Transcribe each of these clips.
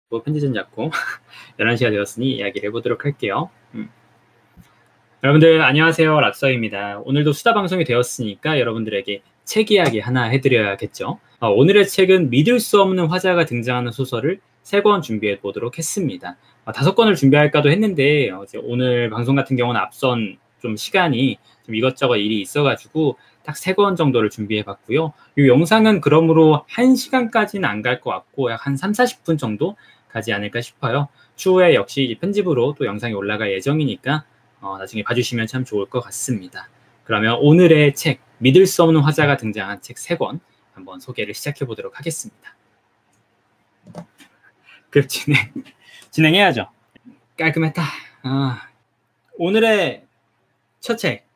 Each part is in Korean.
편지 잡고 11시가 되었으니 이야기를 해보도록 할게요. 여러분들 안녕하세요. 락서입니다. 오늘도 수다 방송이 되었으니까 여러분들에게 책 이야기 하나 해드려야겠죠. 오늘의 책은 믿을 수 없는 화자가 등장하는 소설을 3권 준비해 보도록 했습니다. 5권을 준비할까도 했는데 오늘 방송 같은 경우는 앞선 좀 시간이 좀 이것저것 일이 있어가지고 딱 3권 정도를 준비해 봤고요. 이 영상은 그러므로 1시간까지는 안 갈 것 같고 약 한 30-40분 정도 가지 않을까 싶어요. 추후에 역시 편집으로 또 영상이 올라갈 예정이니까 나중에 봐주시면 참 좋을 것 같습니다. 그러면 오늘의 책, 믿을 수 없는 화자가 등장한 책 3권 한번 소개를 시작해 보도록 하겠습니다. 급 진행해야죠. 깔끔했다. 오늘의 첫 책.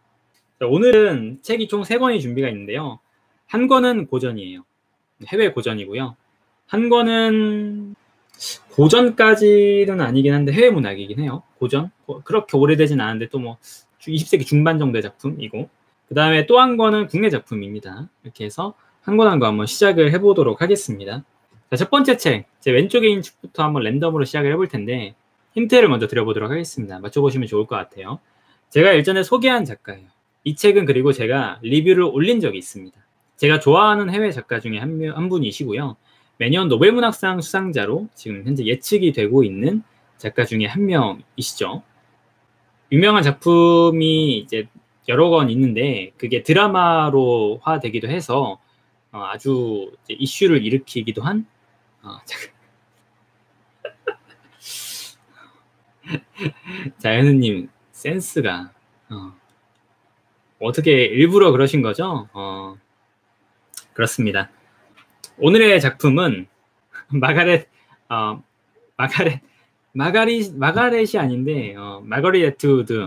오늘은 책이 총 3권이 준비가 있는데요. 한 권은 고전이에요. 해외 고전이고요. 한 권은 고전까지는 아니긴 한데 해외 문학이긴 해요. 고전? 그렇게 오래되진 않은데 또 뭐 20세기 중반 정도의 작품이고, 그 다음에 또 한 권은 국내 작품입니다. 이렇게 해서 한 권 한 권 한번 시작을 해보도록 하겠습니다. 자, 첫 번째 책, 제 왼쪽에 있는 책부터 한번 랜덤으로 시작을 해볼 텐데 힌트를 먼저 드려보도록 하겠습니다. 맞춰보시면 좋을 것 같아요. 제가 일전에 소개한 작가예요. 이 책은 그리고 제가 리뷰를 올린 적이 있습니다. 제가 좋아하는 해외 작가 중에 한 분이시고요. 매년 노벨문학상 수상자로 지금 현재 예측이 되고 있는 작가 중에 한 명이시죠. 유명한 작품이 이제 여러 권 있는데 그게 드라마로 되기도 해서 아주 이슈를 일으키기도 한 자연우님 센스가 어떻게 일부러 그러신 거죠? 그렇습니다. 오늘의 작품은 마가렛이 아닌데 마거릿 애트우드.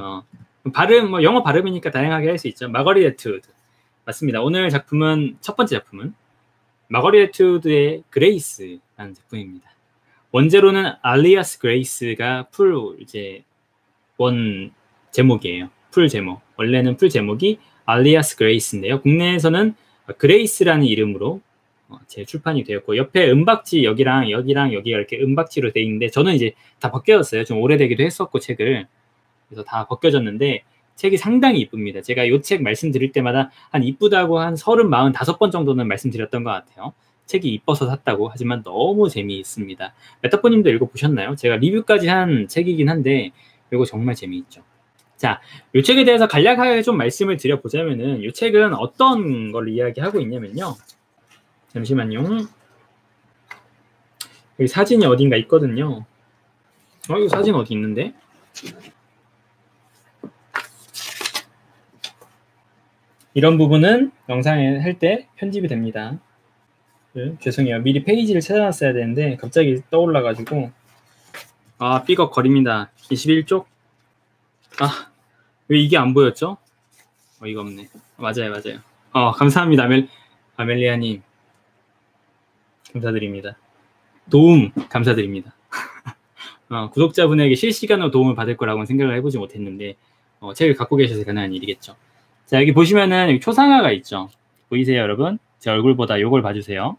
발음 영어 발음이니까 다양하게 할 수 있죠. 마거릿 애트우드 맞습니다. 오늘 작품은 첫 번째 작품은 마거릿 애트우드의 그레이스라는 작품입니다. 원제로는 알리아스 그레이스가 원 제목이에요. 풀 제목. 원래는 풀 제목이 알리아스 그레이스인데요. 국내에서는 그레이스라는 이름으로 재출판이 되었고, 옆에 은박지 여기랑 여기가 이렇게 은박지로 돼 있는데 저는 이제 다 벗겨졌어요. 좀 오래되기도 했었고 책을. 그래서 다 벗겨졌는데 책이 상당히 이쁩니다. 제가 이 책 말씀드릴 때마다 한 이쁘다고 한 30, 45번 정도는 말씀드렸던 것 같아요. 책이 이뻐서 샀다고. 하지만 너무 재미있습니다. 메타포님도 읽어보셨나요? 제가 리뷰까지 한 책이긴 한데 이거 정말 재미있죠. 자, 이 책에 대해서 간략하게 좀 말씀을 드려보자면은 이 책은 어떤 걸 이야기하고 있냐면요. 잠시만요. 여기 사진이 어딘가 있거든요. 이거 사진 어디 있는데? 이런 부분은 영상에 할 때 편집이 됩니다. 죄송해요. 미리 페이지를 찾아놨어야 되는데 갑자기 떠올라가지고 삐걱거립니다. 21쪽? 왜 이게 안 보였죠? 어이가 없네. 맞아요. 감사합니다. 아멜리아님. 감사드립니다. 도움 감사드립니다. 구독자분에게 실시간으로 도움을 받을 거라고는 생각을 해보지 못했는데 책을 갖고 계셔서 가능한 일이겠죠. 자, 여기 보시면은 여기 초상화가 있죠. 보이세요, 여러분? 제 얼굴보다 요걸 봐주세요.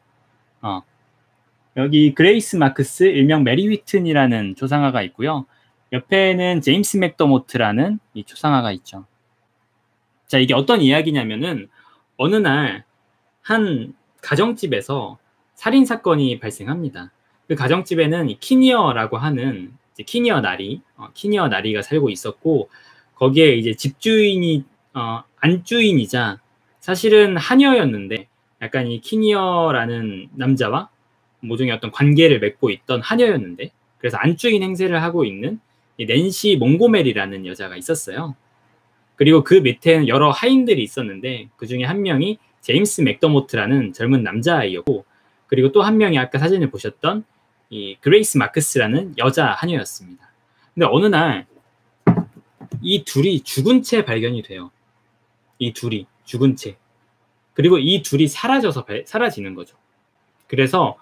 여기 그레이스 마크스, 일명 메리 휘튼이라는 초상화가 있고요. 옆에는 제임스 맥더모트라는 이 초상화가 있죠. 자, 이게 어떤 이야기냐면은 어느 날 한 가정집에서 살인사건이 발생합니다. 그 가정집에는 이 키니어라고 하는 키니어 나리가 살고 있었고, 거기에 이제 집주인이 안주인이자 사실은 하녀였는데 약간 이 키니어라는 남자와 모종의 어떤 관계를 맺고 있던 하녀였는데, 그래서 안주인 행세를 하고 있는 이 낸시 몽고메리라는 여자가 있었어요. 그리고 그 밑에는 여러 하인들이 있었는데 그 중에 한 명이 제임스 맥더모트라는 젊은 남자아이였고, 그리고 또 한 명이 아까 사진을 보셨던 이 그레이스 마크스라는 여자 하녀였습니다. 근데 어느 날 이 둘이 죽은 채 발견이 돼요. 이 둘이 죽은 채. 그리고 이 둘이 사라지는 거죠. 그래서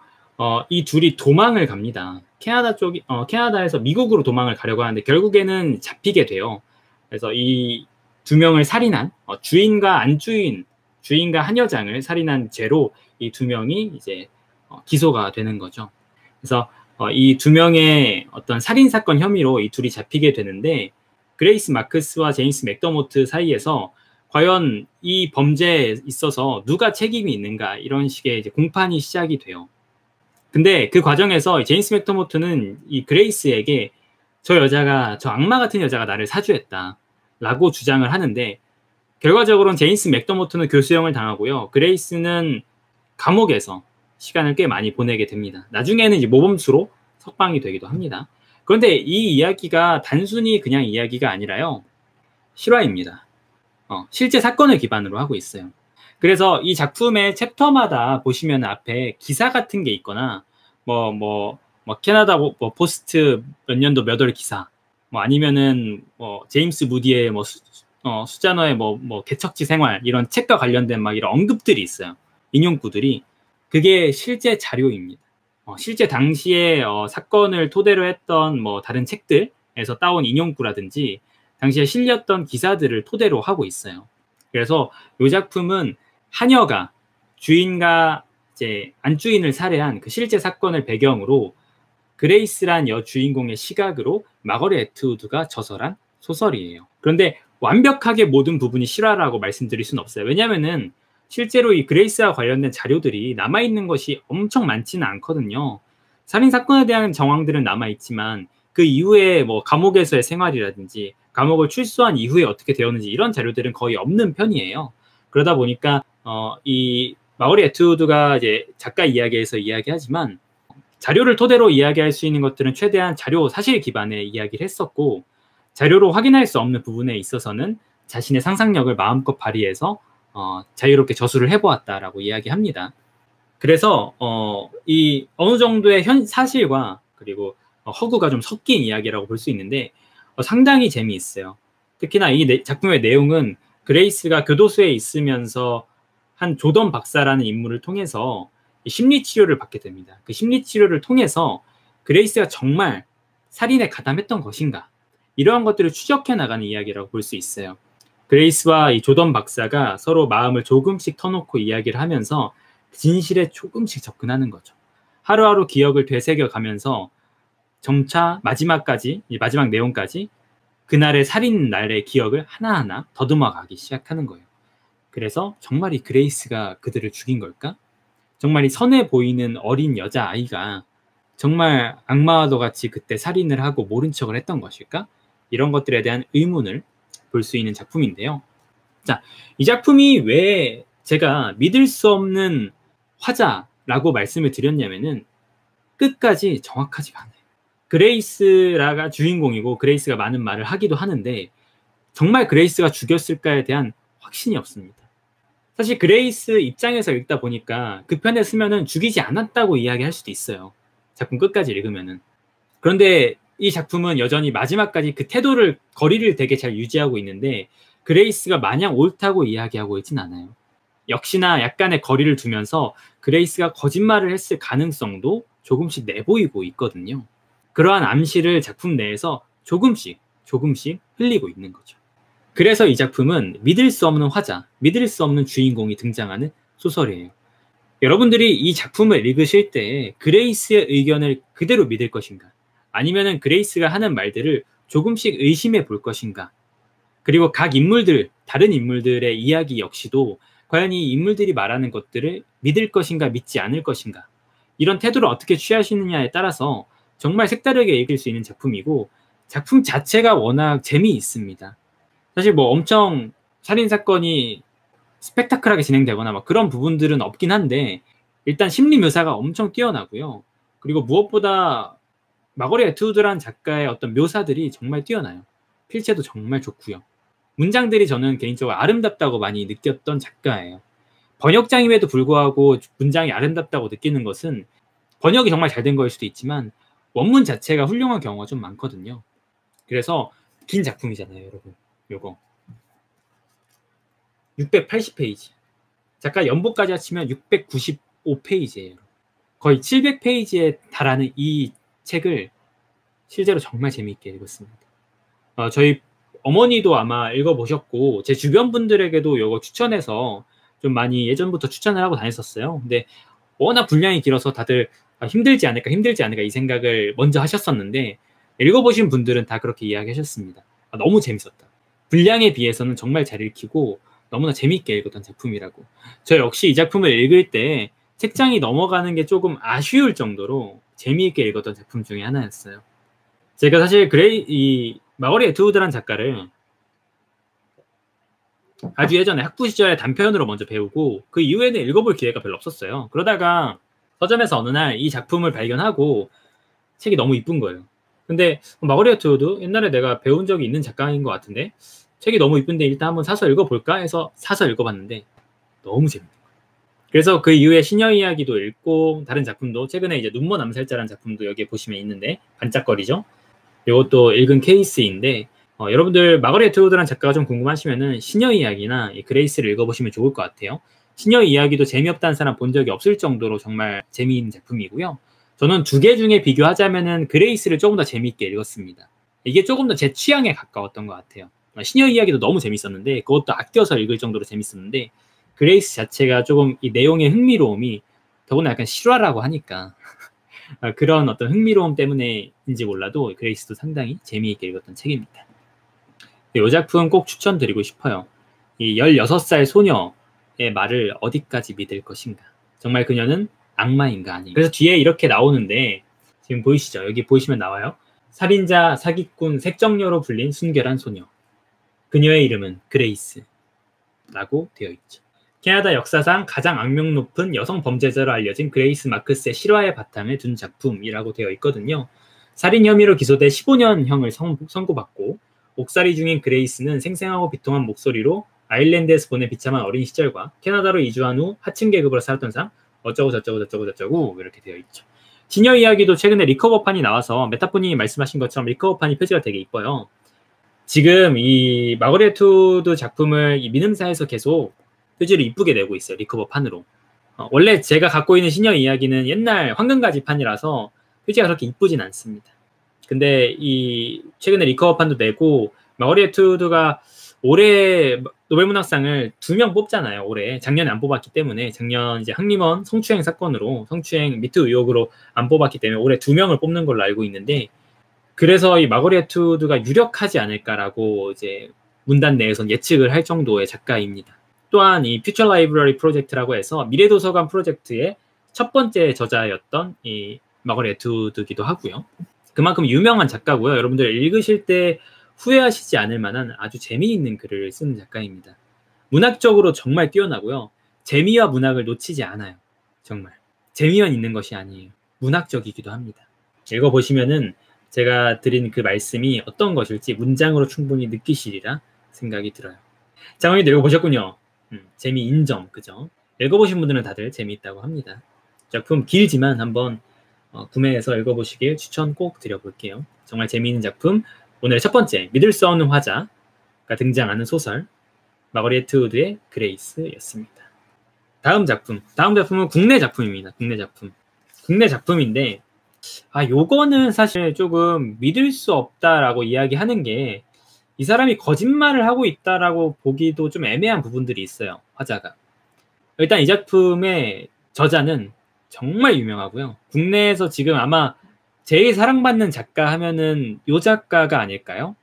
이 둘이 도망을 갑니다. 캐나다에서 미국으로 도망을 가려고 하는데 결국에는 잡히게 돼요. 그래서 이 두 명을 살인한 주인과 안주인, 주인과 한여장을 살인한 죄로 이 두 명이 이제 기소가 되는 거죠. 그래서 이 두 명의 어떤 살인사건 혐의로 이 둘이 잡히게 되는데, 그레이스 마크스와 제임스 맥더모트 사이에서 과연 이 범죄에 있어서 누가 책임이 있는가, 이런 식의 이제 공판이 시작이 돼요. 근데 그 과정에서 제임스 맥더모트는 이 그레이스에게 저 악마 같은 여자가 나를 사주했다 라고 주장을 하는데, 결과적으로는 제임스 맥더모트는 교수형을 당하고요. 그레이스는 감옥에서 시간을 꽤 많이 보내게 됩니다. 나중에는 이제 모범수로 석방이 되기도 합니다. 그런데 이 이야기가 단순히 그냥 이야기가 아니라요, 실화입니다. 실제 사건을 기반으로 하고 있어요. 그래서 이 작품의 챕터마다 보시면 앞에 기사 같은 게 있거나 캐나다 포스트 몇 년도 몇 월 기사, 아니면은 제임스 무디의 수자너의 개척지 생활, 이런 책과 관련된 이런 언급들이 있어요. 인용구들이. 그게 실제 자료입니다. 실제 당시에 사건을 토대로 했던 다른 책들에서 따온 인용구라든지 당시에 실렸던 기사들을 토대로 하고 있어요. 그래서 이 작품은 하녀가 주인과 이제 안주인을 살해한 그 실제 사건을 배경으로 그레이스란 여주인공의 시각으로 마거릿 애트우드가 저설한 소설이에요. 그런데 완벽하게 모든 부분이 실화라고 말씀드릴 수는 없어요. 왜냐면은 실제로 이 그레이스와 관련된 자료들이 남아있는 것이 엄청 많지는 않거든요. 살인사건에 대한 정황들은 남아있지만 그 이후에 감옥에서의 생활이라든지 감옥을 출소한 이후에 어떻게 되었는지 이런 자료들은 거의 없는 편이에요. 그러다 보니까 이 마거릿 애트우드가 이제 작가 이야기에서 이야기하지만 자료를 토대로 이야기할 수 있는 것들은 최대한 자료 사실 기반의 이야기를 했었고, 자료로 확인할 수 없는 부분에 있어서는 자신의 상상력을 마음껏 발휘해서 자유롭게 저술을 해보았다라고 이야기합니다. 그래서 이 어느 정도의 사실과 그리고 허구가 좀 섞인 이야기라고 볼 수 있는데 상당히 재미있어요. 특히나 이 작품의 내용은 그레이스가 교도소에 있으면서 한 조던 박사라는 인물을 통해서 심리치료를 받게 됩니다. 그 심리치료를 통해서 그레이스가 정말 살인에 가담했던 것인가, 이러한 것들을 추적해 나가는 이야기라고 볼 수 있어요. 그레이스와 이 조던 박사가 서로 마음을 조금씩 터놓고 이야기를 하면서 진실에 조금씩 접근하는 거죠. 하루하루 기억을 되새겨 가면서 점차 마지막 내용까지 그날의 살인 날의 기억을 하나하나 더듬어 가기 시작하는 거예요. 그래서 정말 이 그레이스가 그들을 죽인 걸까? 정말 이 선해 보이는 어린 여자아이가 정말 악마와도 같이 그때 살인을 하고 모른 척을 했던 것일까? 이런 것들에 대한 의문을 볼 수 있는 작품인데요. 자, 이 작품이 왜 제가 믿을 수 없는 화자라고 말씀을 드렸냐면은 끝까지 정확하지가 않아요. 그레이스라가 주인공이고 그레이스가 많은 말을 하기도 하는데 정말 그레이스가 죽였을까에 대한 확신이 없습니다. 사실 그레이스 입장에서 읽다 보니까 그 편에 쓰면은 죽이지 않았다고 이야기할 수도 있어요. 작품 끝까지 읽으면은. 그런데 이 작품은 여전히 마지막까지 그 태도를, 거리를 되게 잘 유지하고 있는데 그레이스가 마냥 옳다고 이야기하고 있진 않아요. 역시나 약간의 거리를 두면서 그레이스가 거짓말을 했을 가능성도 조금씩 내보이고 있거든요. 그러한 암시를 작품 내에서 조금씩 흘리고 있는 거죠. 그래서 이 작품은 믿을 수 없는 화자, 믿을 수 없는 주인공이 등장하는 소설이에요. 여러분들이 이 작품을 읽으실 때 그레이스의 의견을 그대로 믿을 것인가? 아니면은 그레이스가 하는 말들을 조금씩 의심해 볼 것인가? 그리고 각 인물들, 다른 인물들의 이야기 역시도 과연 이 인물들이 말하는 것들을 믿을 것인가, 믿지 않을 것인가? 이런 태도를 어떻게 취하시느냐에 따라서 정말 색다르게 읽을 수 있는 작품이고, 작품 자체가 워낙 재미있습니다. 사실 엄청 살인사건이 스펙타클하게 진행되거나 그런 부분들은 없긴 한데, 일단 심리 묘사가 엄청 뛰어나고요. 그리고 무엇보다 마거릿 애트우드라는 작가의 어떤 묘사들이 정말 뛰어나요. 필체도 정말 좋고요. 문장들이 저는 개인적으로 아름답다고 많이 느꼈던 작가예요. 번역장임에도 불구하고 문장이 아름답다고 느끼는 것은 번역이 정말 잘 된 거일 수도 있지만 원문 자체가 훌륭한 경우가 좀 많거든요. 그래서 긴 작품이잖아요, 여러분. 요거 680페이지. 작가 연보까지 합치면 695페이지예요. 거의 700페이지에 달하는 이 책을 실제로 정말 재미있게 읽었습니다. 저희 어머니도 아마 읽어보셨고 제 주변 분들에게도 이거 추천해서 좀 많이 예전부터 추천을 하고 다녔었어요. 근데 워낙 분량이 길어서 다들 힘들지 않을까 이 생각을 먼저 하셨었는데 읽어보신 분들은 다 그렇게 이야기하셨습니다. 너무 재밌었다. 분량에 비해서는 정말 잘 읽히고 너무나 재밌게 읽었던 작품이라고. 저 역시 이 작품을 읽을 때 책장이 넘어가는 게 조금 아쉬울 정도로 재미있게 읽었던 작품 중에 하나였어요. 제가 사실 이 마거리 애트우드라는 작가를 아주 예전에 학부 시절에 단편으로 먼저 배우고 그 이후에는 읽어볼 기회가 별로 없었어요. 그러다가 서점에서 어느 날 이 작품을 발견하고 책이 너무 이쁜 거예요. 근데 마거리 애트우드 옛날에 내가 배운 적이 있는 작가인 것 같은데 책이 너무 이쁜데 일단 한번 사서 읽어볼까 해서 사서 읽어봤는데 너무 재밌는 거예요. 그래서 그 이후에 시녀 이야기도 읽고 다른 작품도 최근에 이제 눈먼 암살자라는 작품도 여기에 보시면 있는데 반짝거리죠. 이것도 읽은 케이스인데 여러분들 마거리 애트우드라는 작가가 좀 궁금하시면은 시녀 이야기나 이 그레이스를 읽어보시면 좋을 것 같아요. 시녀 이야기도 재미없다는 사람 본 적이 없을 정도로 정말 재미있는 작품이고요. 저는 두 개 중에 비교하자면은 그레이스를 조금 더 재미있게 읽었습니다. 이게 조금 더 제 취향에 가까웠던 것 같아요. 시녀 이야기도 너무 재밌었는데 그것도 아껴서 읽을 정도로 재밌었는데 그레이스 자체가 조금 이 내용의 흥미로움이 더구나 약간 실화라고 하니까 그런 어떤 흥미로움 때문에인지 몰라도 그레이스도 상당히 재미있게 읽었던 책입니다. 이 작품 꼭 추천드리고 싶어요. 이 16살 소녀의 말을 어디까지 믿을 것인가. 정말 그녀는 악마인가 아닌가. 그래서 뒤에 이렇게 나오는데 지금 보이시죠? 여기 보시면 나와요. 살인자, 사기꾼, 색정녀로 불린 순결한 소녀. 그녀의 이름은 그레이스라고 되어 있죠. 캐나다 역사상 가장 악명 높은 여성 범죄자로 알려진 그레이스 마크스의 실화의 바탕을 둔 작품이라고 되어 있거든요. 살인 혐의로 기소돼 15년형을 선고받고 옥살이 중인 그레이스는 생생하고 비통한 목소리로 아일랜드에서 보낸 비참한 어린 시절과 캐나다로 이주한 후 하층 계급으로 살았던 삶 어쩌고 저쩌고 이렇게 되어 있죠. 시녀 이야기도 최근에 리커버판이 나와서 메타포님이 말씀하신 것처럼 리커버판이 표지가 되게 이뻐요. 지금 이 마거리 애트우드 작품을 이 민음사에서 계속 표지를 이쁘게 내고 있어요. 리커버판으로. 원래 제가 갖고 있는 시녀 이야기는 옛날 황금가지판이라서 표지가 그렇게 이쁘진 않습니다. 근데 이 최근에 리커버판도 내고 마거리 애트우드가 올해 노벨문학상을 2명 뽑잖아요. 올해 작년에 안 뽑았기 때문에 작년 이제 항림원 성추행 사건으로 성추행 미투 의혹으로 안 뽑았기 때문에 올해 2명을 뽑는 걸로 알고 있는데 그래서 이 마거리 애트우드가 유력하지 않을까라고 이제 문단 내에선 예측을 할 정도의 작가입니다. 또한 이 퓨처 라이브러리 프로젝트라고 해서 미래도서관 프로젝트의 첫 번째 저자였던 이 마거리 애트우드기도 하고요. 그만큼 유명한 작가고요. 여러분들 읽으실 때 후회하시지 않을 만한 아주 재미있는 글을 쓰는 작가입니다. 문학적으로 정말 뛰어나고요. 재미와 문학을 놓치지 않아요. 정말. 재미만 있는 것이 아니에요. 문학적이기도 합니다. 읽어보시면은 제가 드린 그 말씀이 어떤 것일지 문장으로 충분히 느끼시리라 생각이 들어요. 장원이도 읽어보셨군요. 재미 인정, 그죠? 읽어보신 분들은 다들 재미있다고 합니다. 작품 길지만 한번 구매해서 읽어보시길 추천 꼭 드려볼게요. 정말 재미있는 작품. 오늘의 첫 번째, 믿을 수 없는 화자가 등장하는 소설 마거리 애트우드의 그레이스였습니다. 다음 작품은 국내 작품입니다. 국내 작품인데 요거는 사실 조금 믿을 수 없다라고 이야기하는 게 이 사람이 거짓말을 하고 있다라고 보기도 좀 애매한 부분들이 있어요. 화자가. 일단 이 작품의 저자는 정말 유명하고요. 국내에서 지금 아마 제일 사랑받는 작가 하면은 요 작가가 아닐까요?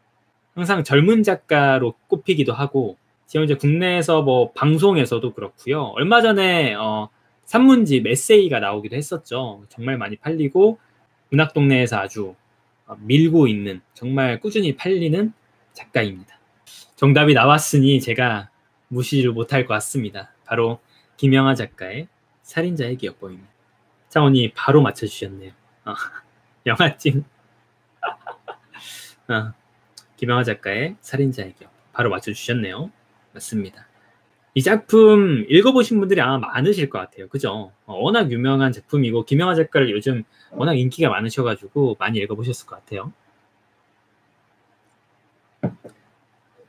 항상 젊은 작가로 꼽히기도 하고 지금 이제 국내에서 뭐 방송에서도 그렇고요. 얼마 전에 산문집 에세이가 나오기도 했었죠. 정말 많이 팔리고 문학동네에서 아주 밀고 있는 정말 꾸준히 팔리는 작가입니다. 정답이 나왔으니 제가 무시를 못할 것 같습니다. 바로 김영하 작가의 살인자의 기억법입니다. 장원이 바로 맞춰주셨네요. 영화찡. 김영하 작가의 살인자의 기억. 바로 맞춰주셨네요. 맞습니다. 이 작품 읽어보신 분들이 아마 많으실 것 같아요. 그죠? 워낙 유명한 작품이고 김영하 작가를 요즘 워낙 인기가 많으셔가지고 많이 읽어보셨을 것 같아요.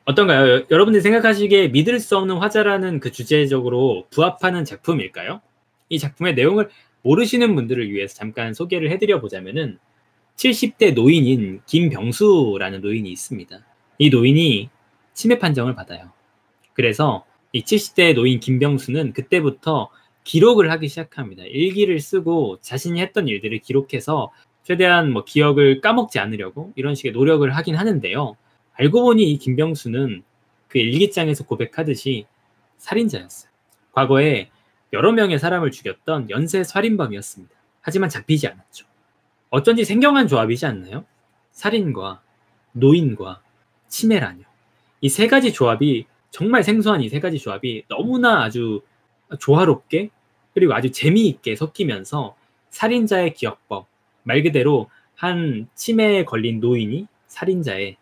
어떤가요? 여러분들이 생각하시기에 믿을 수 없는 화자라는 그 주제적으로 부합하는 작품일까요? 이 작품의 내용을 모르시는 분들을 위해서 잠깐 소개를 해드려 보자면은 70대 노인인 김병수라는 노인이 있습니다. 이 노인이 치매 판정을 받아요. 그래서 이 70대 노인 김병수는 그때부터 기록을 하기 시작합니다. 일기를 쓰고 자신이 했던 일들을 기록해서 최대한 뭐 기억을 까먹지 않으려고 이런 식의 노력을 하긴 하는데요. 알고 보니 이 김병수는 그 일기장에서 고백하듯이 살인자였어요. 과거에 여러 명의 사람을 죽였던 연쇄 살인범이었습니다. 하지만 잡히지 않았죠. 어쩐지 생경한 조합이지 않나요? 살인과 노인과 치매라뇨. 이 세 가지 조합이, 정말 생소한 이 세 가지 조합이 너무나 아주 조화롭게 그리고 아주 재미있게 섞이면서 살인자의 기억법, 말 그대로 한 치매에 걸린 노인이 살인자의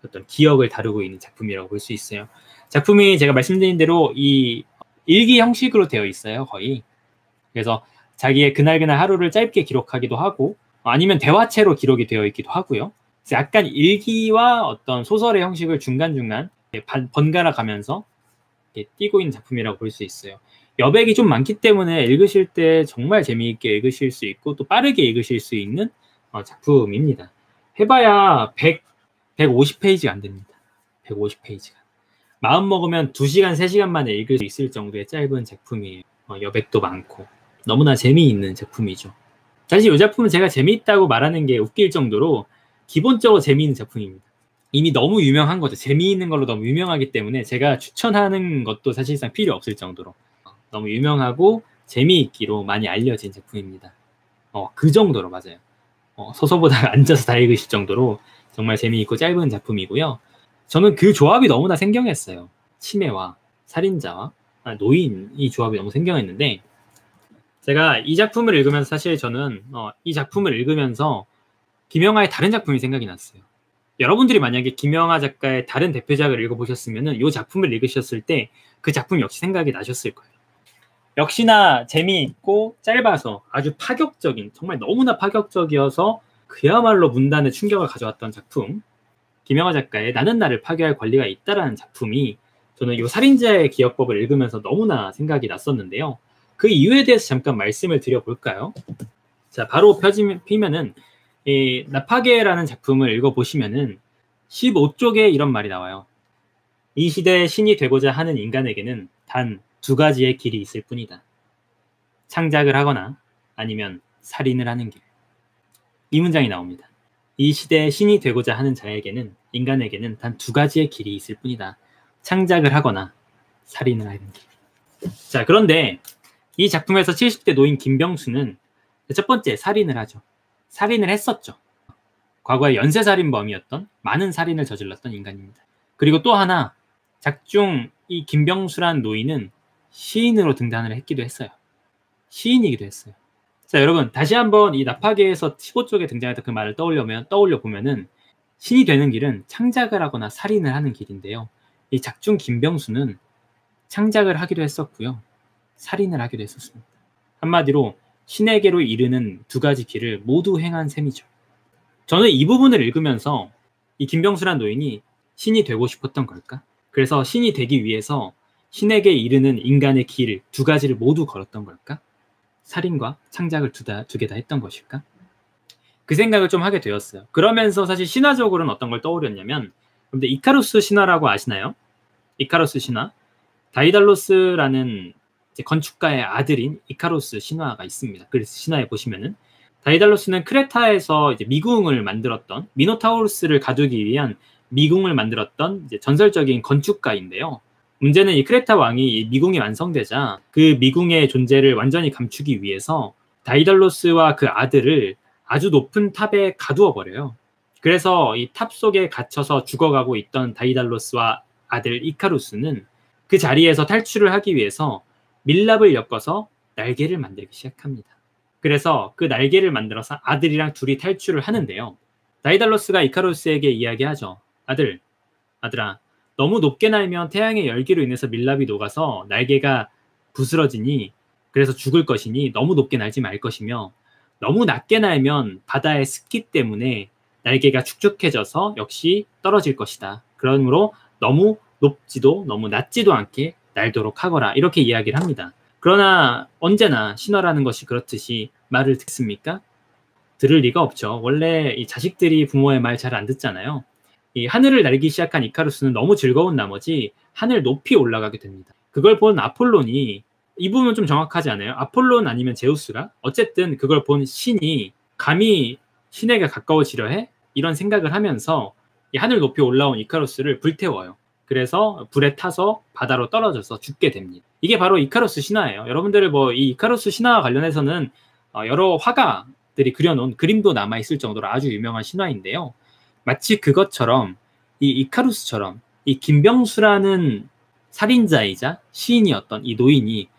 어떤 기억을 다루고 있는 작품이라고 볼 수 있어요. 작품이 제가 말씀드린 대로 이 일기 형식으로 되어 있어요, 거의. 그래서 자기의 그날그날 하루를 짧게 기록하기도 하고 아니면 대화체로 기록이 되어 있기도 하고요. 약간 일기와 어떤 소설의 형식을 중간중간 번갈아 가면서 띄고 있는 작품이라고 볼 수 있어요. 여백이 좀 많기 때문에 읽으실 때 정말 재미있게 읽으실 수 있고 또 빠르게 읽으실 수 있는 작품입니다. 해봐야 150페이지가 안 됩니다. 150페이지가. 마음 먹으면 2시간, 3시간 만에 읽을 수 있을 정도의 짧은 작품이에요. 여백도 많고 너무나 재미있는 작품이죠. 사실 이 작품은 제가 재미있다고 말하는 게 웃길 정도로 기본적으로 재미있는 작품입니다. 이미 너무 유명한 거죠. 재미있는 걸로 너무 유명하기 때문에 제가 추천하는 것도 사실상 필요 없을 정도로 너무 유명하고 재미있기로 많이 알려진 작품입니다. 그 정도로 맞아요. 서서보다가 앉아서 다 읽으실 정도로 정말 재미있고 짧은 작품이고요. 저는 그 조합이 너무나 생경했어요. 치매와 살인자와 노인, 이 조합이 너무 생경했는데 제가 이 작품을 읽으면서 사실 저는 이 작품을 읽으면서 김영하의 다른 작품이 생각이 났어요. 여러분들이 만약에 김영하 작가의 다른 대표작을 읽어보셨으면 이 작품을 읽으셨을 때 그 작품 역시 생각이 나셨을 거예요. 역시나 재미있고 짧아서 아주 파격적인, 정말 너무나 파격적이어서 그야말로 문단에 충격을 가져왔던 작품, 김영하 작가의 나는 나를 파괴할 권리가 있다라는 작품이 저는 이 살인자의 기억법을 읽으면서 너무나 생각이 났었는데요. 그 이유에 대해서 잠깐 말씀을 드려볼까요? 자, 바로 피면은 이 나파계라는 작품을 읽어보시면은 15쪽에 이런 말이 나와요. 이 시대의 신이 되고자 하는 인간에게는 단 2가지의 길이 있을 뿐이다. 창작을 하거나 아니면 살인을 하는 길. 이 문장이 나옵니다. 이 시대의 신이 되고자 하는 자에게는, 인간에게는 단 2가지의 길이 있을 뿐이다. 창작을 하거나 살인을 하는 길. 자, 그런데 이 작품에서 70대 노인 김병수는 첫 번째 살인을 하죠. 살인을 했었죠. 과거에 연쇄살인범이었던, 많은 살인을 저질렀던 인간입니다. 그리고 또 하나, 작중 이 김병수란 노인은 시인으로 등단을 했기도 했어요. 시인이기도 했어요. 자, 여러분 다시 한번 이 나파계에서 15쪽에 등장했던 그 말을 떠올려 보면은 신이 되는 길은 창작을 하거나 살인을 하는 길인데요. 이 작중 김병수는 창작을 하기도 했었고요. 살인을 하기도 했었습니다. 한마디로 신에게로 이르는 2가지 길을 모두 행한 셈이죠. 저는 이 부분을 읽으면서 이 김병수란 노인이 신이 되고 싶었던 걸까? 그래서 신이 되기 위해서 신에게 이르는 인간의 길 2가지를 모두 걸었던 걸까? 살인과 창작을 두 개 다 했던 것일까? 그 생각을 좀 하게 되었어요. 그러면서 사실 신화적으로는 어떤 걸 떠오렸냐면, 근데 이카루스 신화라고 아시나요? 이카루스 신화. 다이달로스라는 이제 건축가의 아들인 이카루스 신화가 있습니다. 그래서 신화에 보시면은 다이달로스는 크레타에서 이제 미궁을 만들었던, 미노타우루스를 가두기 위한 미궁을 만들었던 이제 전설적인 건축가인데요. 문제는 이 크레타 왕이 이 미궁이 완성되자 그 미궁의 존재를 완전히 감추기 위해서 다이달로스와 그 아들을 아주 높은 탑에 가두어 버려요. 그래서 이 탑 속에 갇혀서 죽어가고 있던 다이달로스와 아들 이카루스는 그 자리에서 탈출을 하기 위해서 밀랍을 엮어서 날개를 만들기 시작합니다. 그래서 그 날개를 만들어서 아들이랑 둘이 탈출을 하는데요. 다이달로스가 이카루스에게 이야기하죠. 아들아, 너무 높게 날면 태양의 열기로 인해서 밀랍이 녹아서 날개가 부스러지니, 그래서 죽을 것이니 너무 높게 날지 말 것이며, 너무 낮게 날면 바다의 습기 때문에 날개가 축축해져서 역시 떨어질 것이다. 그러므로 너무 높지도 너무 낮지도 않게 날도록 하거라. 이렇게 이야기를 합니다. 그러나 언제나 신화라는 것이 그렇듯이 말을 듣습니까? 들을 리가 없죠. 원래 이 자식들이 부모의 말 잘 안 듣잖아요. 이 하늘을 날기 시작한 이카루스는 너무 즐거운 나머지 하늘 높이 올라가게 됩니다. 그걸 본 아폴론이 이 부분은 좀 정확하지 않아요? 아폴론 아니면 제우스가? 어쨌든 그걸 본 신이 감히 신에게 가까워지려 해? 이런 생각을 하면서 이 하늘 높이 올라온 이카루스를 불태워요. 그래서 불에 타서 바다로 떨어져서 죽게 됩니다. 이게 바로 이카루스 신화예요. 여러분들 뭐 이 이카루스 신화와 관련해서는 여러 화가들이 그려놓은 그림도 남아있을 정도로 아주 유명한 신화인데요. 마치 그것처럼 이 이카루스처럼 이 김병수라는 살인자이자 시인이었던 이 노인이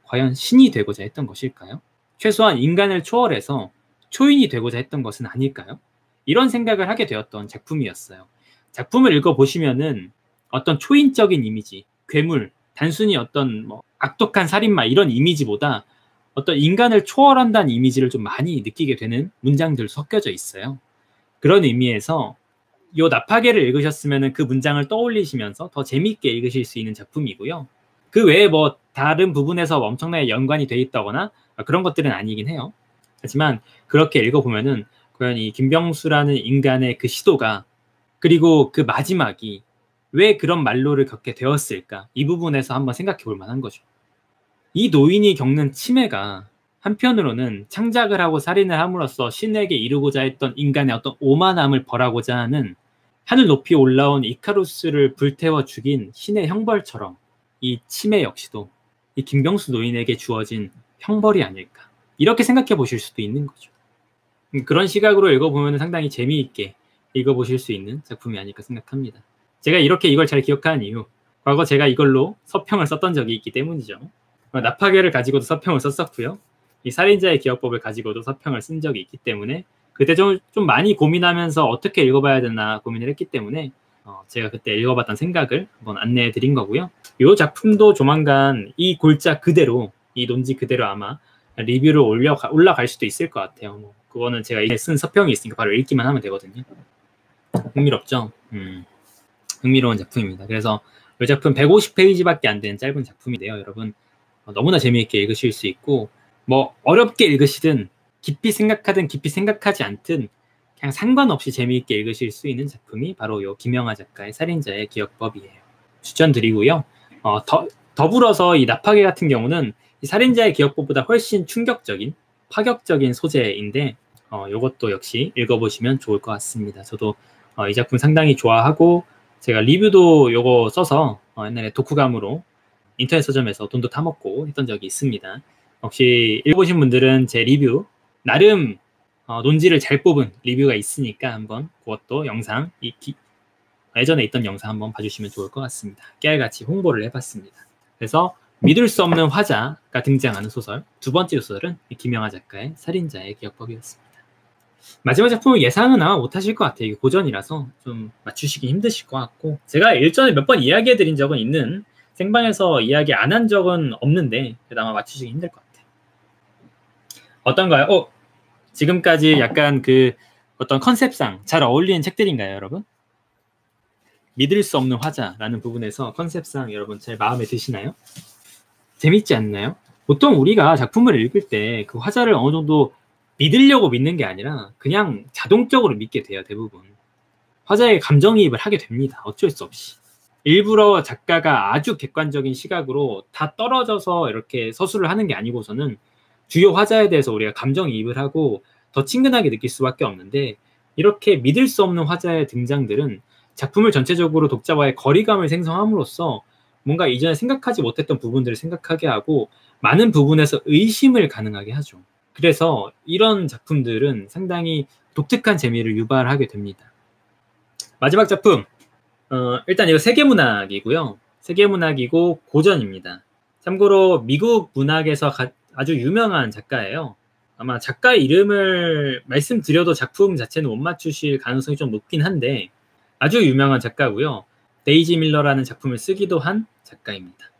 과연 신이 되고자 했던 것일까요? 최소한 인간을 초월해서 초인이 되고자 했던 것은 아닐까요? 이런 생각을 하게 되었던 작품이었어요. 작품을 읽어보시면은 어떤 초인적인 이미지, 괴물, 단순히 어떤 뭐 악독한 살인마 이런 이미지보다 어떤 인간을 초월한다는 이미지를 좀 많이 느끼게 되는 문장들 섞여져 있어요. 그런 의미에서 요 나파계를 읽으셨으면 그 문장을 떠올리시면서 더 재미있게 읽으실 수 있는 작품이고요. 그 외에 뭐 다른 부분에서 엄청나게 연관이 돼 있다거나 그런 것들은 아니긴 해요. 하지만 그렇게 읽어보면은 과연 이 김병수라는 인간의 그 시도가 그리고 그 마지막이 왜 그런 말로를 겪게 되었을까? 이 부분에서 한번 생각해 볼 만한 거죠. 이 노인이 겪는 치매가 한편으로는 창작을 하고 살인을 함으로써 신에게 이루고자 했던 인간의 어떤 오만함을 벌하고자 하는 하늘 높이 올라온 이카루스를 불태워 죽인 신의 형벌처럼 이 치매 역시도 이 김병수 노인에게 주어진 형벌이 아닐까. 이렇게 생각해 보실 수도 있는 거죠. 그런 시각으로 읽어보면 상당히 재미있게 읽어보실 수 있는 작품이 아닐까 생각합니다. 제가 이렇게 이걸 잘 기억하는 이유, 과거 제가 이걸로 서평을 썼던 적이 있기 때문이죠. 나파계를 가지고도 서평을 썼었고요. 이 살인자의 기억법을 가지고도 서평을 쓴 적이 있기 때문에 그때 좀 많이 고민하면서 어떻게 읽어봐야 되나 고민을 했기 때문에 제가 그때 읽어봤던 생각을 한번 안내해 드린 거고요. 이 작품도 조만간 이 골자 그대로, 이 논지 그대로 아마 리뷰를 올라갈 수도 있을 것 같아요. 뭐 그거는 제가 이제 쓴 서평이 있으니까 바로 읽기만 하면 되거든요. 흥미롭죠? 흥미로운 작품입니다. 그래서 이 작품 150페이지밖에 안 되는 짧은 작품인데요. 여러분 너무나 재미있게 읽으실 수 있고 뭐 어렵게 읽으시든 깊이 생각하든 깊이 생각하지 않든 그냥 상관없이 재미있게 읽으실 수 있는 작품이 바로 이 김영하 작가의 살인자의 기억법이에요. 추천드리고요. 더불어서 이 나파계 같은 경우는 이 살인자의 기억법보다 훨씬 충격적인 파격적인 소재인데 이것도 역시 읽어보시면 좋을 것 같습니다. 저도 이 작품 상당히 좋아하고 제가 리뷰도 이거 써서 옛날에 독후감으로 인터넷 서점에서 돈도 타먹고 했던 적이 있습니다. 혹시 읽어보신 분들은 제 리뷰 나름 논지를 잘 뽑은 리뷰가 있으니까 한번 그것도 영상 예전에 있던 영상 한번 봐주시면 좋을 것 같습니다. 깨알같이 홍보를 해봤습니다. 그래서 믿을 수 없는 화자가 등장하는 소설 두 번째 소설은 김영하 작가의 살인자의 기억법이었습니다. 마지막 작품은 예상은 아마 못하실 것 같아요. 이게 고전이라서 좀 맞추시기 힘드실 것 같고 제가 일전에 몇 번 이야기해드린 적은 있는 생방에서 이야기 안 한 적은 없는데 그래도 아마 맞추시기 힘들 것 같아요. 어떤가요? 지금까지 약간 그 어떤 컨셉상 잘 어울리는 책들인가요, 여러분? 믿을 수 없는 화자라는 부분에서 컨셉상 여러분 잘 마음에 드시나요? 재밌지 않나요? 보통 우리가 작품을 읽을 때 그 화자를 어느 정도 믿으려고 믿는 게 아니라 그냥 자동적으로 믿게 돼요, 대부분. 화자의 감정이입을 하게 됩니다. 어쩔 수 없이. 일부러 작가가 아주 객관적인 시각으로 다 떨어져서 이렇게 서술을 하는 게 아니고서는 주요 화자에 대해서 우리가 감정이입을 하고 더 친근하게 느낄 수밖에 없는데 이렇게 믿을 수 없는 화자의 등장들은 작품을 전체적으로 독자와의 거리감을 생성함으로써 뭔가 이전에 생각하지 못했던 부분들을 생각하게 하고 많은 부분에서 의심을 가능하게 하죠. 그래서 이런 작품들은 상당히 독특한 재미를 유발하게 됩니다. 마지막 작품 일단 이거 세계문학이고요. 세계문학이고 고전입니다. 참고로 미국 문학에서 아주 유명한 작가예요. 아마 작가의 이름을 말씀드려도 작품 자체는 못 맞추실 가능성이 좀 높긴 한데 아주 유명한 작가고요. 데이지 밀러라는 작품을 쓰기도 한 작가입니다.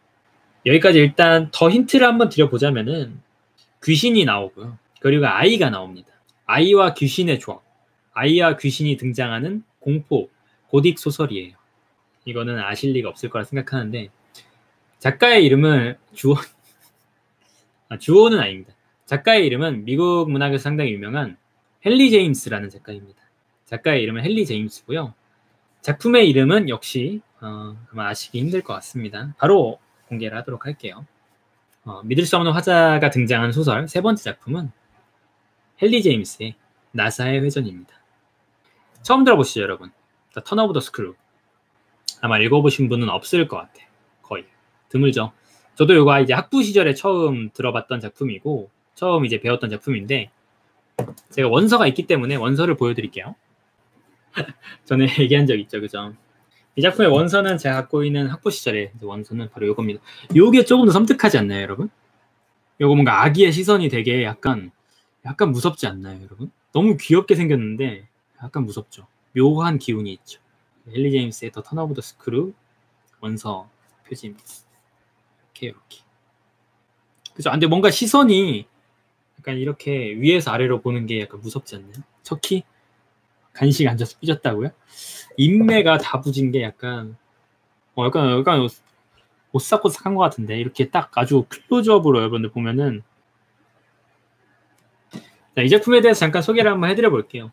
여기까지 일단 더 힌트를 한번 드려보자면은 귀신이 나오고요. 그리고 아이가 나옵니다. 아이와 귀신의 조합. 아이와 귀신이 등장하는 공포, 고딕 소설이에요. 이거는 아실 리가 없을 거라 생각하는데 작가의 이름은 주호는 아닙니다. 작가의 이름은 미국 문학에서 상당히 유명한 헨리 제임스라는 작가입니다. 작가의 이름은 헨리 제임스고요. 작품의 이름은 역시 아마 아시기 힘들 것 같습니다. 바로 공개를 하도록 할게요. 믿을 수 없는 화자가 등장한 소설 세 번째 작품은 헨리 제임스의 나사의 회전입니다. 처음 들어보시죠, 여러분? The Turn of the Screw. 아마 읽어보신 분은 없을 것 같아요. 거의 드물죠. 저도 이거 이제 학부 시절에 처음 들어봤던 작품이고 처음 이제 배웠던 작품인데 제가 원서가 있기 때문에 원서를 보여드릴게요. 전에 얘기한 적 있죠, 그죠? 이 작품의 원서는 제가 갖고 있는 학부 시절에 원서는 바로 이겁니다. 이게 조금 더 섬뜩하지 않나요, 여러분? 이거 뭔가 아기의 시선이 되게 약간 무섭지 않나요, 여러분? 너무 귀엽게 생겼는데 약간 무섭죠. 묘한 기운이 있죠. 헨리 제임스의 더 턴 오브 더 스크루 원서 표지입니다. 이렇게. 그죠? 근데 뭔가 시선이 약간 이렇게 위에서 아래로 보는 게 약간 무섭지 않나요? 척키? 간식 앉아서 삐졌다고요? 인매가 다부진 게 약간 오싹오싹한 것 같은데 이렇게 딱 아주 클로즈업으로 여러분들 보면은 자, 이 작품에 대해서 잠깐 소개를 한번 해드려 볼게요.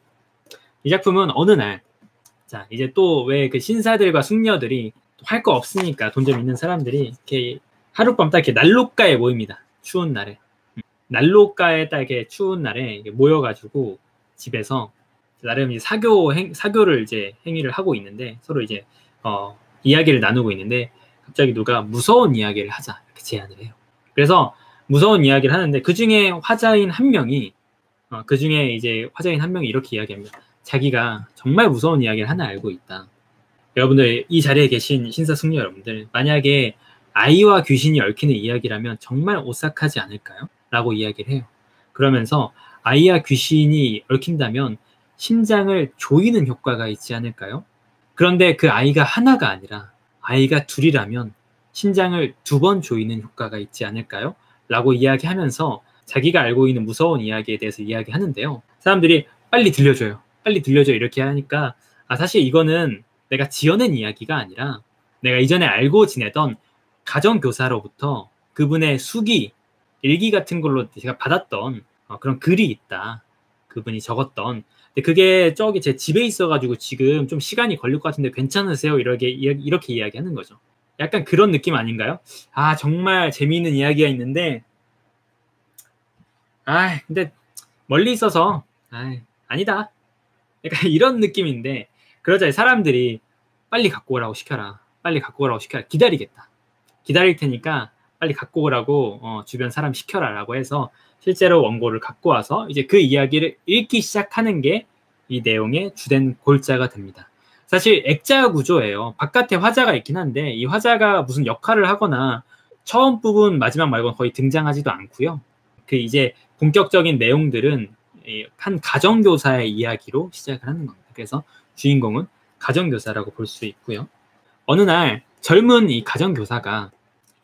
이 작품은 어느 날 자 이제 또 왜 그 신사들과 숙녀들이 할 거 없으니까 돈 좀 있는 사람들이 이렇게 하룻밤 딱 이렇게 난로가에 모입니다. 추운 날에 난로가에 딱 이렇게 추운 날에 모여가지고 집에서 나름 이제 사교를 이제 행위를 하고 있는데 서로 이제 이야기를 나누고 있는데 갑자기 누가 무서운 이야기를 하자 이렇게 제안을 해요. 그래서 무서운 이야기를 하는데 그 중에 화자인 한 명이 이렇게 이야기합니다. 자기가 정말 무서운 이야기를 하나 알고 있다. 여러분들 이 자리에 계신 신사숙녀 여러분들 만약에 아이와 귀신이 얽히는 이야기라면 정말 오싹하지 않을까요? 라고 이야기를 해요. 그러면서 아이와 귀신이 얽힌다면 심장을 조이는 효과가 있지 않을까요? 그런데 그 아이가 하나가 아니라 아이가 둘이라면 심장을 2번 조이는 효과가 있지 않을까요? 라고 이야기하면서 자기가 알고 있는 무서운 이야기에 대해서 이야기하는데요. 사람들이 빨리 들려줘요. 이렇게 하니까 사실 이거는 내가 지어낸 이야기가 아니라 내가 이전에 알고 지내던 가정교사로부터 그분의 수기, 일기 같은 걸로 제가 받았던 그런 글이 있다. 그분이 적었던. 근데 그게 저기 제 집에 있어가지고 지금 좀 시간이 걸릴 것 같은데 괜찮으세요? 이렇게 이야기하는 거죠. 약간 그런 느낌 아닌가요? 정말 재미있는 이야기가 있는데 근데 멀리 있어서 아니다. 약간 이런 느낌인데 그러자 사람들이 빨리 갖고 오라고 시켜라. 기다리겠다. 기다릴 테니까 빨리 갖고 오라고 주변 사람 시켜라 라고 해서 실제로 원고를 갖고 와서 이제 그 이야기를 읽기 시작하는 게 이 내용의 주된 골자가 됩니다. 사실 액자 구조예요. 바깥에 화자가 있긴 한데 이 화자가 무슨 역할을 하거나 처음 부분 마지막 말고는 거의 등장하지도 않고요. 그 이제 본격적인 내용들은 한 가정교사의 이야기로 시작을 하는 겁니다. 그래서 주인공은 가정교사라고 볼 수 있고요. 어느 날 젊은 이 가정교사가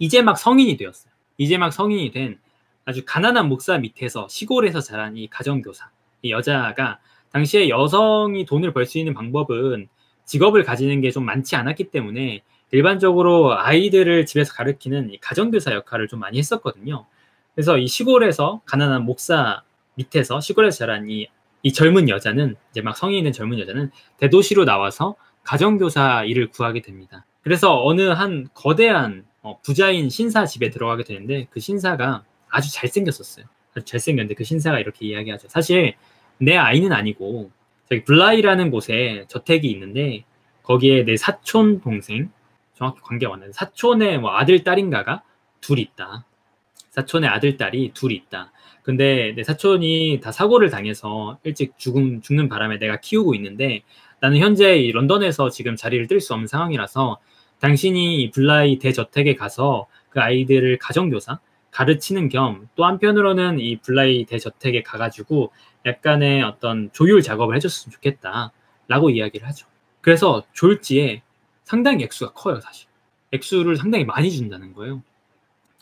이제 막 성인이 되었어요. 이제 막 성인이 된 아주 가난한 목사 밑에서 시골에서 자란 이 가정교사. 이 여자가 당시에 여성이 돈을 벌 수 있는 방법은 직업을 가지는 게 좀 많지 않았기 때문에 일반적으로 아이들을 집에서 가르치는 이 가정교사 역할을 좀 많이 했었거든요. 그래서 이 시골에서 가난한 목사 밑에서 시골에서 자란 이 젊은 여자는 이제 막 성인이 된 젊은 여자는 대도시로 나와서 가정교사 일을 구하게 됩니다. 그래서 어느 한 거대한 부자인 신사 집에 들어가게 되는데 그 신사가 아주 잘생겼었어요. 아주 잘생겼는데 그 신사가 이렇게 이야기하죠. 사실 내 아이는 아니고 저기 블라이라는 곳에 저택이 있는데 거기에 내 사촌 동생 정확히 관계가 왔는데 사촌의 아들 딸인가가 둘 있다. 사촌의 아들 딸이 둘 있다. 근데 내 사촌이 다 사고를 당해서 일찍 죽는 바람에 내가 키우고 있는데 나는 현재 이 런던에서 지금 자리를 뜰 수 없는 상황이라서 당신이 이 블라이 대저택에 가서 그 아이들을 가정교사 가르치는 겸 또 한편으로는 이 블라이 대저택에 가가지고 약간의 어떤 조율 작업을 해줬으면 좋겠다 라고 이야기를 하죠. 그래서 졸지에 상당히 액수가 커요. 사실 액수를 상당히 많이 준다는 거예요.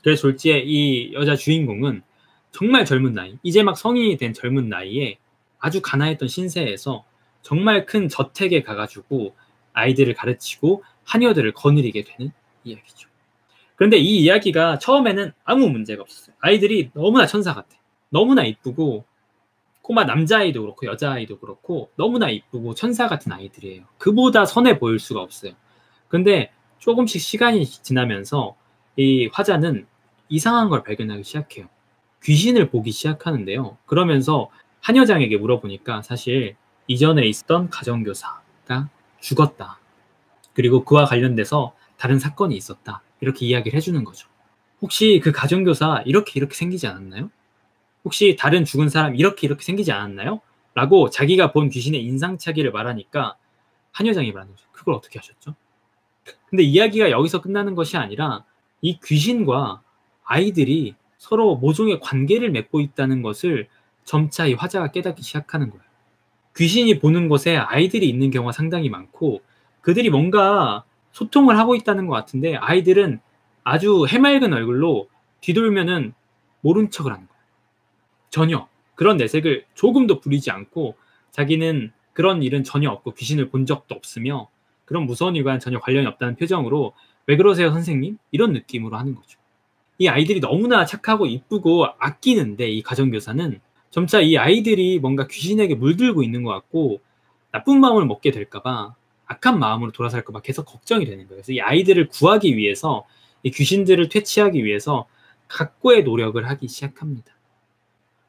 그래서 졸지에 이 여자 주인공은 정말 젊은 나이, 이제 막 성인이 된 젊은 나이에 아주 가난했던 신세에서 정말 큰 저택에 가가지고 아이들을 가르치고 하녀들을 거느리게 되는 이야기죠. 그런데 이 이야기가 처음에는 아무 문제가 없었어요. 아이들이 너무나 천사 같아. 너무나 이쁘고 꼬마 남자아이도 그렇고 여자아이도 그렇고 너무나 이쁘고 천사 같은 아이들이에요. 그보다 선해 보일 수가 없어요. 근데 조금씩 시간이 지나면서 이 화자는 이상한 걸 발견하기 시작해요. 귀신을 보기 시작하는데요. 그러면서 한 여장에게 물어보니까 사실 이전에 있었던 가정교사가 죽었다. 그리고 그와 관련돼서 다른 사건이 있었다. 이렇게 이야기를 해주는 거죠. 혹시 그 가정교사 이렇게 생기지 않았나요? 혹시 다른 죽은 사람 이렇게 생기지 않았나요? 라고 자기가 본 귀신의 인상착의를 말하니까 한 여장이 말하는 거죠. 그걸 어떻게 하셨죠? 근데 이야기가 여기서 끝나는 것이 아니라 이 귀신과 아이들이 서로 모종의 관계를 맺고 있다는 것을 점차 이 화자가 깨닫기 시작하는 거예요. 귀신이 보는 곳에 아이들이 있는 경우가 상당히 많고 그들이 뭔가 소통을 하고 있다는 것 같은데 아이들은 아주 해맑은 얼굴로 뒤돌면은 모른 척을 하는 거예요. 전혀 그런 내색을 조금도 부리지 않고 자기는 그런 일은 전혀 없고 귀신을 본 적도 없으며 그런 무서운 일과는 전혀 관련이 없다는 표정으로 왜 그러세요 선생님? 이런 느낌으로 하는 거죠. 이 아이들이 너무나 착하고 이쁘고 아끼는데 이 가정교사는 점차 이 아이들이 뭔가 귀신에게 물들고 있는 것 같고 나쁜 마음을 먹게 될까봐 악한 마음으로 돌아설까봐 계속 걱정이 되는 거예요. 그래서 이 아이들을 구하기 위해서 이 귀신들을 퇴치하기 위해서 각고의 노력을 하기 시작합니다.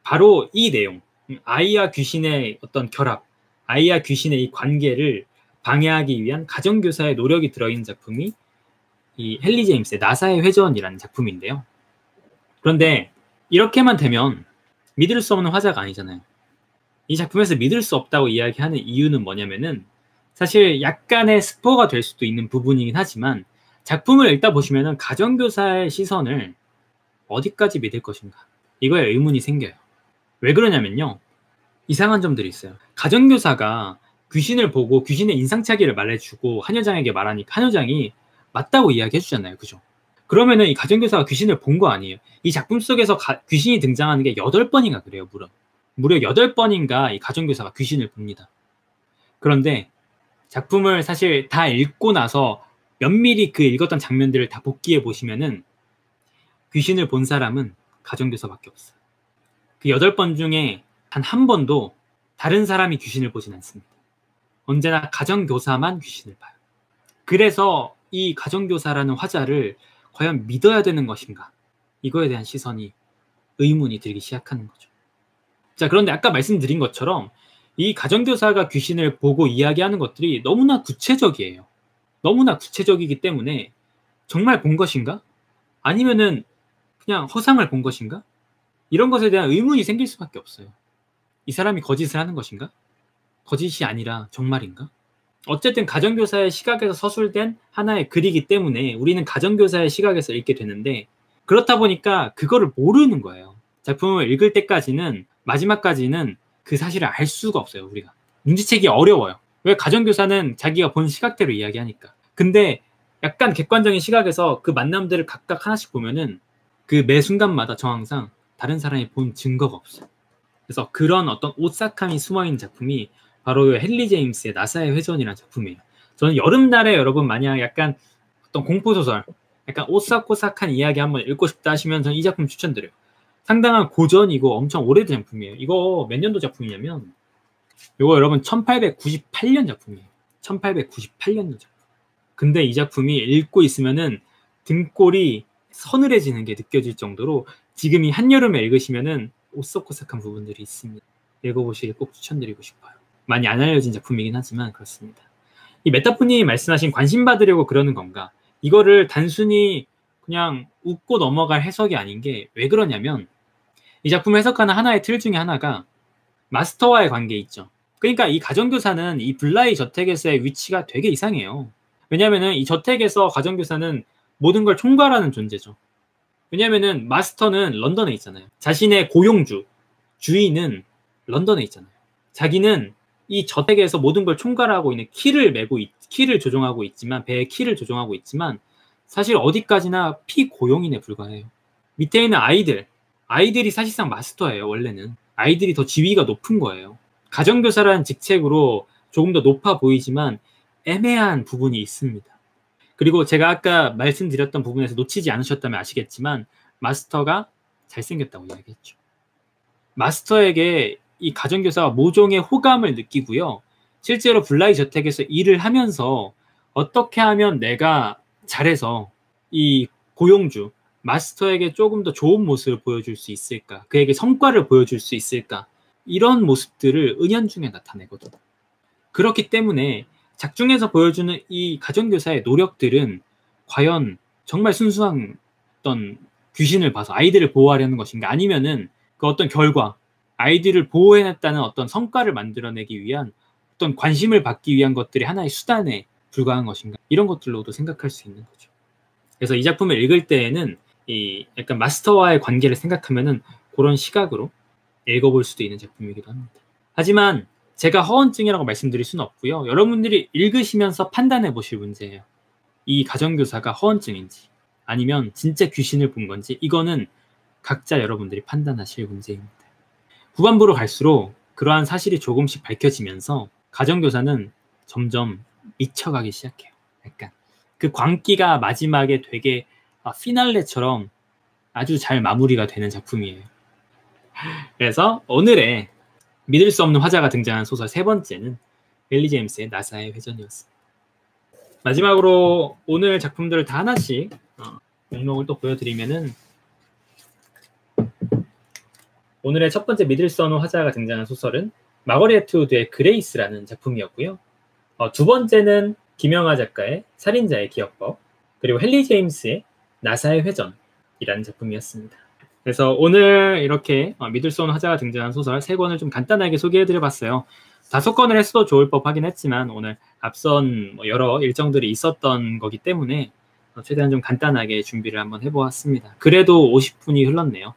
바로 이 내용, 아이와 귀신의 어떤 결합, 아이와 귀신의 이 관계를 방해하기 위한 가정교사의 노력이 들어있는 작품이 이 헨리 제임스의 나사의 회전이라는 작품인데요. 그런데 이렇게만 되면 믿을 수 없는 화자가 아니잖아요. 이 작품에서 믿을 수 없다고 이야기하는 이유는 뭐냐면은 사실 약간의 스포가 될 수도 있는 부분이긴 하지만 작품을 읽다 보시면은 가정교사의 시선을 어디까지 믿을 것인가 이거에 의문이 생겨요. 왜 그러냐면요. 이상한 점들이 있어요. 가정교사가 귀신을 보고 귀신의 인상착의를 말해주고 한 여장에게 말하니까 한 여장이 맞다고 이야기해주잖아요. 그죠? 그러면은 이 가정교사가 귀신을 본 거 아니에요. 이 작품 속에서 귀신이 등장하는 게 8번인가 그래요. 무려 8번인가 이 가정교사가 귀신을 봅니다. 그런데 작품을 사실 다 읽고 나서 면밀히 그 읽었던 장면들을 다 복기해 보시면은 귀신을 본 사람은 가정교사밖에 없어요. 그 8번 중에 단 한 번도 다른 사람이 귀신을 보진 않습니다. 언제나 가정교사만 귀신을 봐요. 그래서 이 가정교사라는 화자를 과연 믿어야 되는 것인가? 이거에 대한 시선이 의문이 들기 시작하는 거죠. 자, 그런데 아까 말씀드린 것처럼 이 가정교사가 귀신을 보고 이야기하는 것들이 너무나 구체적이에요. 너무나 구체적이기 때문에 정말 본 것인가? 아니면은 그냥 허상을 본 것인가? 이런 것에 대한 의문이 생길 수밖에 없어요. 이 사람이 거짓을 하는 것인가? 거짓이 아니라 정말인가? 어쨌든 가정교사의 시각에서 서술된 하나의 글이기 때문에 우리는 가정교사의 시각에서 읽게 되는데 그렇다 보니까 그거를 모르는 거예요. 작품을 읽을 때까지는 마지막까지는 그 사실을 알 수가 없어요. 우리가 눈치채기 어려워요. 왜? 가정교사는 자기가 본 시각대로 이야기하니까. 근데 약간 객관적인 시각에서 그 만남들을 각각 하나씩 보면은 그 매 순간마다 저 항상 다른 사람이 본 증거가 없어요. 그래서 그런 어떤 오싹함이 숨어있는 작품이 바로 헨리 제임스의 나사의 회전이라는 작품이에요. 저는 여름날에 여러분 만약 약간 어떤 공포소설, 약간 오싹오싹한 이야기 한번 읽고 싶다 하시면 저는 이 작품 추천드려요. 상당한 고전이고 엄청 오래된 작품이에요. 이거 몇 년도 작품이냐면 이거 여러분 1898년 작품이에요. 1898년 작품. 근데 이 작품이 읽고 있으면은 등골이 서늘해지는 게 느껴질 정도로 지금 이 한여름에 읽으시면은 오싹오싹한 부분들이 있습니다. 읽어보시길 꼭 추천드리고 싶어요. 많이 안 알려진 작품이긴 하지만 그렇습니다. 이 메타폰이 말씀하신 관심 받으려고 그러는 건가? 이거를 단순히 그냥 웃고 넘어갈 해석이 아닌 게 왜 그러냐면 이 작품을 해석하는 하나의 틀 중에 하나가 마스터와의 관계 있죠. 그러니까 이 가정교사는 이 블라이 저택에서의 위치가 되게 이상해요. 왜냐면은 이 저택에서 가정교사는 모든 걸 총괄하는 존재죠. 왜냐면은 마스터는 런던에 있잖아요. 자신의 고용주, 주인은 런던에 있잖아요. 자기는 이 저택에서 모든 걸 총괄하고 있는 키를 조종하고 있지만, 배의 키를 조종하고 있지만 사실 어디까지나 피고용인에 불과해요. 밑에 있는 아이들이 사실상 마스터예요. 원래는 아이들이 더 지위가 높은 거예요. 가정교사라는 직책으로 조금 더 높아 보이지만 애매한 부분이 있습니다. 그리고 제가 아까 말씀드렸던 부분에서 놓치지 않으셨다면 아시겠지만 마스터가 잘생겼다고 이야기했죠. 마스터에게 이 가정교사가 모종의 호감을 느끼고요. 실제로 블라이 저택에서 일을 하면서 어떻게 하면 내가 잘해서 이 고용주, 마스터에게 조금 더 좋은 모습을 보여줄 수 있을까? 그에게 성과를 보여줄 수 있을까? 이런 모습들을 은연중에 나타내거든. 그렇기 때문에 작중에서 보여주는 이 가정교사의 노력들은 과연 정말 순수한 어떤 귀신을 봐서 아이들을 보호하려는 것인가? 아니면은 그 어떤 결과, 아이들을 보호해냈다는 어떤 성과를 만들어내기 위한 어떤 관심을 받기 위한 것들이 하나의 수단에 불과한 것인가? 이런 것들로도 생각할 수 있는 거죠. 그래서 이 작품을 읽을 때에는 이 약간 마스터와의 관계를 생각하면은 그런 시각으로 읽어볼 수도 있는 작품이기도 합니다. 하지만 제가 허언증이라고 말씀드릴 수는 없고요. 여러분들이 읽으시면서 판단해 보실 문제예요. 이 가정교사가 허언증인지 아니면 진짜 귀신을 본 건지 이거는 각자 여러분들이 판단하실 문제입니다. 후반부로 갈수록 그러한 사실이 조금씩 밝혀지면서 가정교사는 점점 미쳐가기 시작해요. 약간 그 광기가 마지막에 되게 피날레처럼 아주 잘 마무리가 되는 작품이에요. 그래서 오늘의 믿을 수 없는 화자가 등장한 소설 세 번째는 헨리 제임스의 나사의 회전이었습니다. 마지막으로 오늘 작품들을 다 하나씩 목록을 또 보여드리면은 오늘의 첫 번째 믿을 수 없는 화자가 등장한 소설은 마거리에트 우드의 그레이스라는 작품이었고요. 두 번째는 김영하 작가의 살인자의 기억법, 그리고 헨리 제임스의 나사의 회전이라는 작품이었습니다. 그래서 오늘 이렇게 믿을 수 없는 화자가 등장한 소설 3권을 좀 간단하게 소개해드려봤어요. 5권을 했어도 좋을 법하긴 했지만 오늘 앞선 여러 일정들이 있었던 거기 때문에 최대한 좀 간단하게 준비를 한번 해보았습니다. 그래도 50분이 흘렀네요.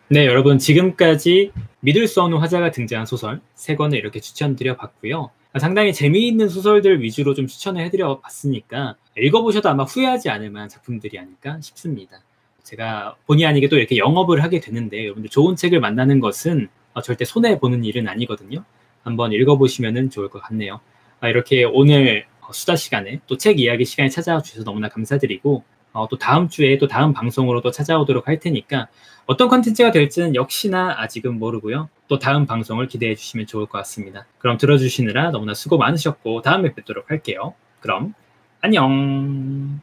네, 여러분 지금까지 믿을 수 없는 화자가 등장한 소설 3권을 이렇게 추천드려봤고요. 상당히 재미있는 소설들 위주로 좀 추천을 해드려봤으니까 읽어보셔도 아마 후회하지 않을 만한 작품들이 아닐까 싶습니다. 제가 본의 아니게 또 이렇게 영업을 하게 되는데 여러분들 좋은 책을 만나는 것은 절대 손해보는 일은 아니거든요. 한번 읽어보시면 좋을 것 같네요. 이렇게 오늘 수다 시간에 또 책 이야기 시간에 찾아와 주셔서 너무나 감사드리고 또 다음 주에 또 다음 방송으로 또 찾아오도록 할 테니까 어떤 컨텐츠가 될지는 역시나 아직은 모르고요. 또 다음 방송을 기대해 주시면 좋을 것 같습니다. 그럼 들어주시느라 너무나 수고 많으셨고 다음에 뵙도록 할게요. 그럼 안녕.